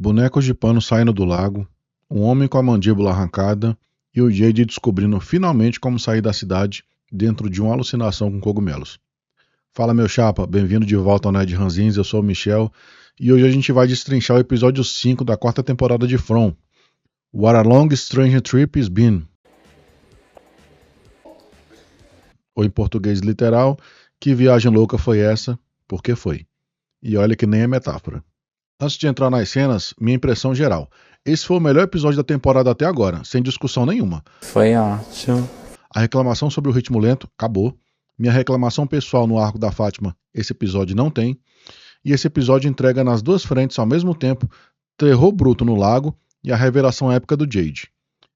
bonecos de pano saindo do lago, um homem com a mandíbula arrancada e o Jade descobrindo finalmente como sair da cidade dentro de uma alucinação com cogumelos. Fala meu chapa, bem-vindo de volta ao Nerd Ranzins, eu sou o Michel e hoje a gente vai destrinchar o episódio 5 da quarta temporada de From, What a Long Strange Trip It's Been. Ou em português literal, que viagem louca foi essa, porque foi. E olha que nem é metáfora. Antes de entrar nas cenas, minha impressão geral. Esse foi o melhor episódio da temporada até agora, sem discussão nenhuma. Foi ótimo. A reclamação sobre o ritmo lento, acabou. Minha reclamação pessoal no arco da Fátima, esse episódio não tem. E esse episódio entrega nas duas frentes ao mesmo tempo terror bruto no lago e a revelação épica do Jade.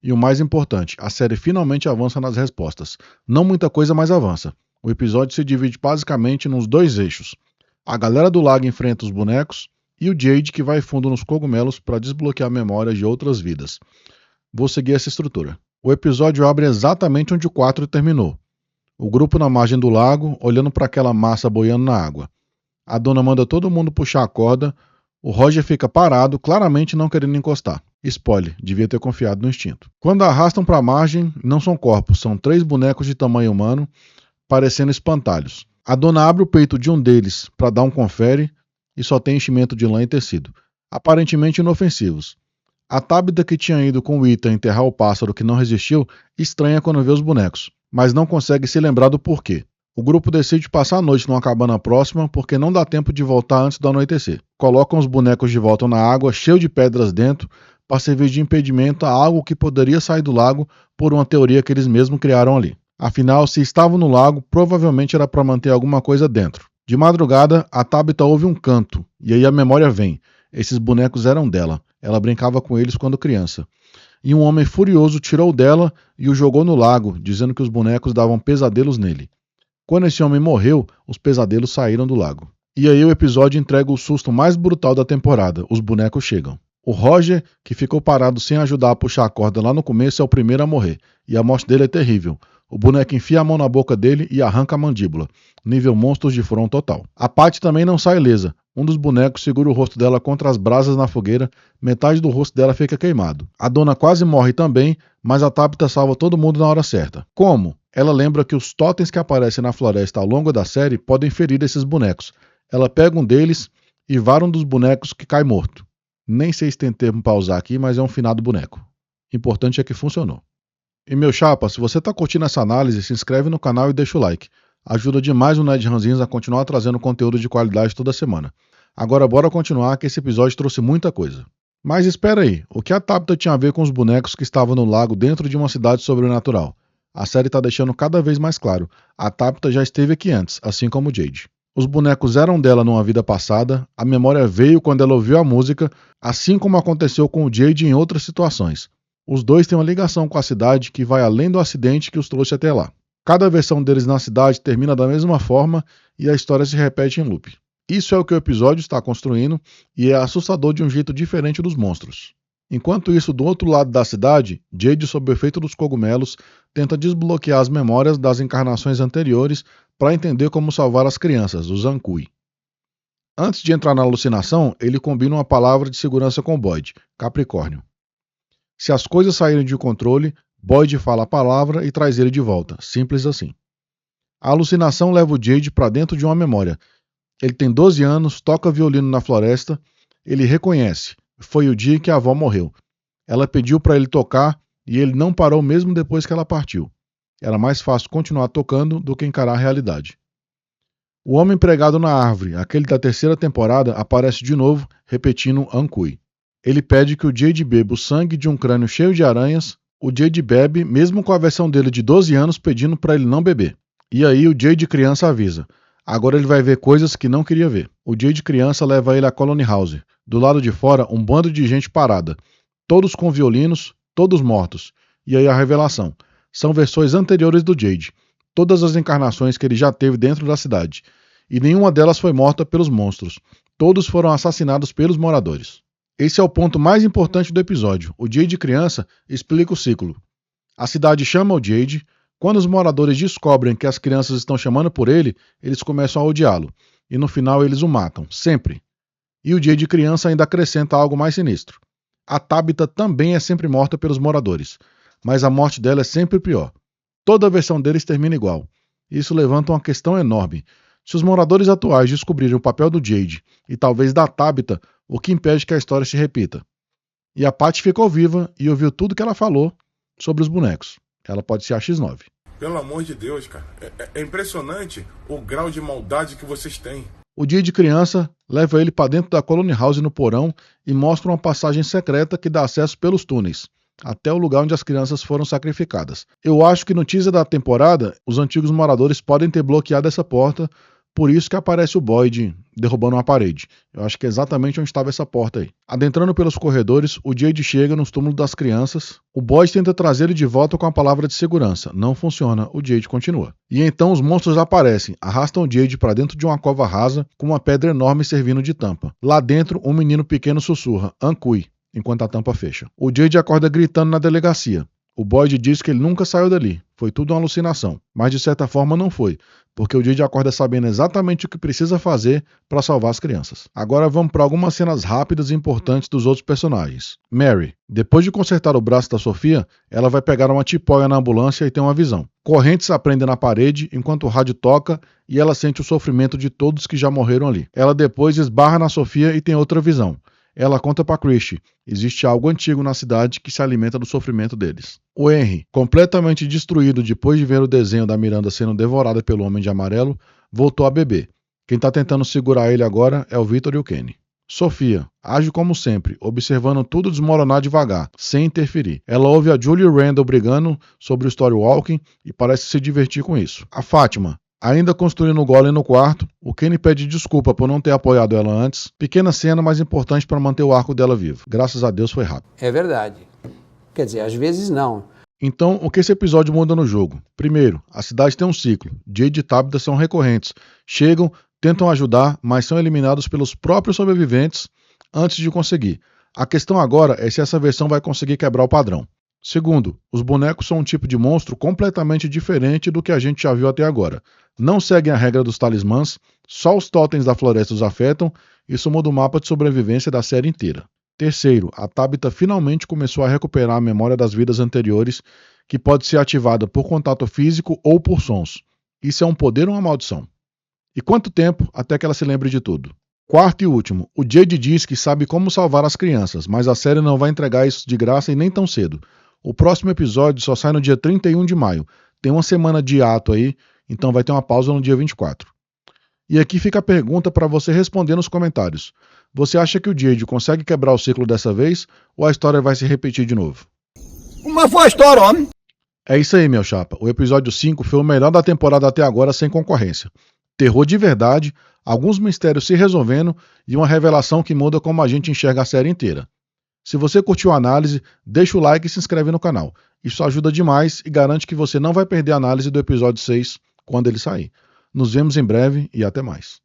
E o mais importante, a série finalmente avança nas respostas. Não muita coisa, mas avança. O episódio se divide basicamente nos dois eixos. A galera do lago enfrenta os bonecos e o Jade que vai fundo nos cogumelos para desbloquear memórias de outras vidas. Vou seguir essa estrutura. O episódio abre exatamente onde o 4 terminou. O grupo na margem do lago, olhando para aquela massa boiando na água. A dona manda todo mundo puxar a corda, o Roger fica parado, claramente não querendo encostar. Spoiler, devia ter confiado no instinto. Quando a arrastam para a margem, não são corpos, são 3 bonecos de tamanho humano, parecendo espantalhos. A dona abre o peito de um deles para dar um confere e só tem enchimento de lã e tecido, aparentemente inofensivos. A Tabitha, que tinha ido com o Ethan enterrar o pássaro que não resistiu, estranha quando vê os bonecos, mas não consegue se lembrar do porquê. O grupo decide passar a noite numa cabana próxima porque não dá tempo de voltar antes do anoitecer. Colocam os bonecos de volta na água, cheio de pedras dentro, para servir de impedimento a algo que poderia sair do lago por uma teoria que eles mesmos criaram ali. Afinal, se estavam no lago, provavelmente era para manter alguma coisa dentro. De madrugada, a Tabitha ouve um canto, e aí a memória vem. Esses bonecos eram dela. Ela brincava com eles quando criança. E um homem furioso tirou dela e o jogou no lago, dizendo que os bonecos davam pesadelos nele. Quando esse homem morreu, os pesadelos saíram do lago. E aí o episódio entrega o susto mais brutal da temporada. Os bonecos chegam. O Roger, que ficou parado sem ajudar a puxar a corda lá no começo, é o primeiro a morrer. E a morte dele é terrível. O boneco enfia a mão na boca dele e arranca a mandíbula. Nível monstros de From total. A Patty também não sai ilesa. Um dos bonecos segura o rosto dela contra as brasas na fogueira, metade do rosto dela fica queimado. A dona quase morre também, mas a Tabitha salva todo mundo na hora certa. Como? Ela lembra que os totens que aparecem na floresta ao longo da série podem ferir esses bonecos. Ela pega um deles e vara um dos bonecos que cai morto. Nem sei se tem termo para usar aqui, mas é um finado boneco. Importante é que funcionou. E meu chapa, se você está curtindo essa análise, se inscreve no canal e deixa o like. Ajuda demais o Nerd Ranzins a continuar trazendo conteúdo de qualidade toda semana. Agora bora continuar que esse episódio trouxe muita coisa. Mas espera aí, o que a Tabitha tinha a ver com os bonecos que estavam no lago dentro de uma cidade sobrenatural? A série está deixando cada vez mais claro. A Tabitha já esteve aqui antes, assim como o Jade. Os bonecos eram dela numa vida passada, a memória veio quando ela ouviu a música, assim como aconteceu com o Jade em outras situações. Os dois têm uma ligação com a cidade que vai além do acidente que os trouxe até lá. Cada versão deles na cidade termina da mesma forma e a história se repete em loop. Isso é o que o episódio está construindo e é assustador de um jeito diferente dos monstros. Enquanto isso, do outro lado da cidade, Jade, sob o efeito dos cogumelos, tenta desbloquear as memórias das encarnações anteriores para entender como salvar as crianças, os Ankui. Antes de entrar na alucinação, ele combina uma palavra de segurança com Boyd, Capricórnio. Se as coisas saírem de controle, Boyd fala a palavra e traz ele de volta. Simples assim. A alucinação leva o Jade para dentro de uma memória. Ele tem 12 anos, toca violino na floresta, ele reconhece. Foi o dia que a avó morreu. Ela pediu para ele tocar e ele não parou mesmo depois que ela partiu. Era mais fácil continuar tocando do que encarar a realidade. O homem pregado na árvore, aquele da terceira temporada, aparece de novo, repetindo Ankui. Ele pede que o Jade beba o sangue de um crânio cheio de aranhas. O Jade bebe, mesmo com a versão dele de 12 anos pedindo para ele não beber. E aí o Jade criança avisa. Agora ele vai ver coisas que não queria ver. O Jade criança leva ele à Colony House. Do lado de fora, um bando de gente parada. Todos com violinos, todos mortos. E aí a revelação. São versões anteriores do Jade. Todas as encarnações que ele já teve dentro da cidade. E nenhuma delas foi morta pelos monstros. Todos foram assassinados pelos moradores. Esse é o ponto mais importante do episódio. O Jade criança explica o ciclo. A cidade chama o Jade. Quando os moradores descobrem que as crianças estão chamando por ele, eles começam a odiá-lo. E no final eles o matam. Sempre. E o Jade criança ainda acrescenta algo mais sinistro. A Tabitha também é sempre morta pelos moradores, mas a morte dela é sempre pior. Toda a versão deles termina igual. Isso levanta uma questão enorme. Se os moradores atuais descobrirem o papel do Jade e talvez da Tabitha, o que impede que a história se repita? E a Patty ficou viva e ouviu tudo que ela falou sobre os bonecos. Ela pode ser a X9. Pelo amor de Deus, cara. É impressionante o grau de maldade que vocês têm. O Jade criança leva ele para dentro da Colony House no porão e mostra uma passagem secreta que dá acesso pelos túneis, até o lugar onde as crianças foram sacrificadas. Eu acho que no teaser da temporada, os antigos moradores podem ter bloqueado essa porta, por isso que aparece o Boyd derrubando uma parede. Eu acho que é exatamente onde estava essa porta aí. Adentrando pelos corredores, o Jade chega nos túmulos das crianças. O Boyd tenta trazer ele de volta com a palavra de segurança. Não funciona, o Jade continua. E então os monstros aparecem, arrastam o Jade para dentro de uma cova rasa com uma pedra enorme servindo de tampa. Lá dentro, um menino pequeno sussurra, Ancui, enquanto a tampa fecha. O Jade acorda gritando na delegacia. O Boyd diz que ele nunca saiu dali, foi tudo uma alucinação. Mas de certa forma não foi, porque o Jade acorda sabendo exatamente o que precisa fazer para salvar as crianças. Agora vamos para algumas cenas rápidas e importantes dos outros personagens. Mary. Depois de consertar o braço da Sofia, ela vai pegar uma tipóia na ambulância e tem uma visão. Correntes aprendem na parede enquanto o rádio toca e ela sente o sofrimento de todos que já morreram ali. Ela depois esbarra na Sofia e tem outra visão. Ela conta para Christie, existe algo antigo na cidade que se alimenta do sofrimento deles. O Henry, completamente destruído depois de ver o desenho da Miranda sendo devorada pelo Homem de Amarelo, voltou a beber. Quem está tentando segurar ele agora é o Victor e o Kenny. Sofia age como sempre, observando tudo desmoronar devagar, sem interferir. Ela ouve a Julie Randall brigando sobre o Storywalking e parece se divertir com isso. A Fátima, ainda construindo o golem no quarto, o Kenny pede desculpa por não ter apoiado ela antes. Pequena cena, mas importante para manter o arco dela vivo. Graças a Deus foi rápido. É verdade. Quer dizer, às vezes não. Então, o que esse episódio muda no jogo? Primeiro, a cidade tem um ciclo. Jade e Tabitha são recorrentes. Chegam, tentam ajudar, mas são eliminados pelos próprios sobreviventes antes de conseguir. A questão agora é se essa versão vai conseguir quebrar o padrão. Segundo, os bonecos são um tipo de monstro completamente diferente do que a gente já viu até agora. Não seguem a regra dos talismãs, só os totens da floresta os afetam, isso muda o mapa de sobrevivência da série inteira. Terceiro, a Tabitha finalmente começou a recuperar a memória das vidas anteriores, que pode ser ativada por contato físico ou por sons. Isso é um poder ou uma maldição? E quanto tempo até que ela se lembre de tudo? Quarto e último, o Jade diz que sabe como salvar as crianças, mas a série não vai entregar isso de graça e nem tão cedo. O próximo episódio só sai no dia 31 de maio. Tem uma semana de ato aí, então vai ter uma pausa no dia 24. E aqui fica a pergunta para você responder nos comentários. Você acha que o Jade consegue quebrar o ciclo dessa vez ou a história vai se repetir de novo? Uma foi a história, homem! É isso aí, meu chapa. O episódio 5 foi o melhor da temporada até agora sem concorrência. Terror de verdade, alguns mistérios se resolvendo e uma revelação que muda como a gente enxerga a série inteira. Se você curtiu a análise, deixa o like e se inscreve no canal. Isso ajuda demais e garante que você não vai perder a análise do episódio 6 quando ele sair. Nos vemos em breve e até mais.